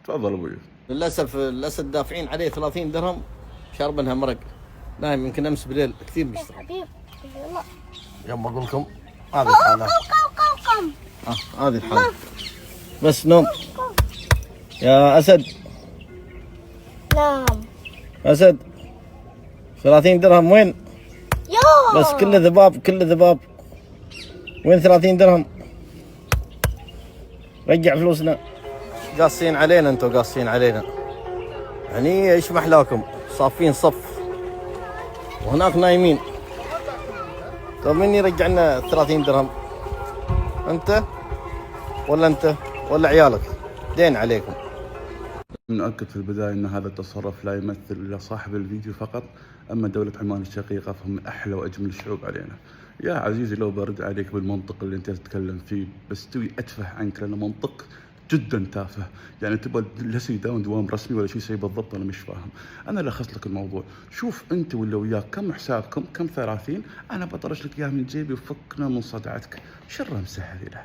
تفضل ابوي. للاسف الاسد دافعين عليه 30 درهم شاربنها مرق. نايم يمكن امس بالليل كثير بيشتغل. حبيب يلا يوم اقول لكم هذه الحالة. هذه الحالة بس نوم. يا اسد نام اسد 30 درهم وين؟ يو بس كله ذباب كله ذباب. وين 30 درهم؟ رجع فلوسنا. قاصين علينا انتم قاصين علينا. يعني ايش محلاكم صافين صف وهناك نايمين. طيب مين يرجع لنا 30 درهم؟ انت ولا عيالك؟ دين عليكم. نؤكد في البداية أن هذا التصرف لا يمثل إلا صاحب الفيديو فقط، أما دولة عمان الشقيقة فهم من أحلى وأجمل الشعوب علينا. يا عزيزي لو برد عليك بالمنطق اللي أنت تتكلم فيه بستوي أتفه عنك، لأنه منطق جدا تافه. يعني تبغى جلسي يداوم دوام رسمي ولا شيء بالضبط؟ أنا مش فاهم. أنا لخص لك الموضوع، شوف أنت ولا وياك كم حسابكم، كم 30، أنا بطرش لك إياه من جيبي وفكنا من صدعتك. شر مسهل له.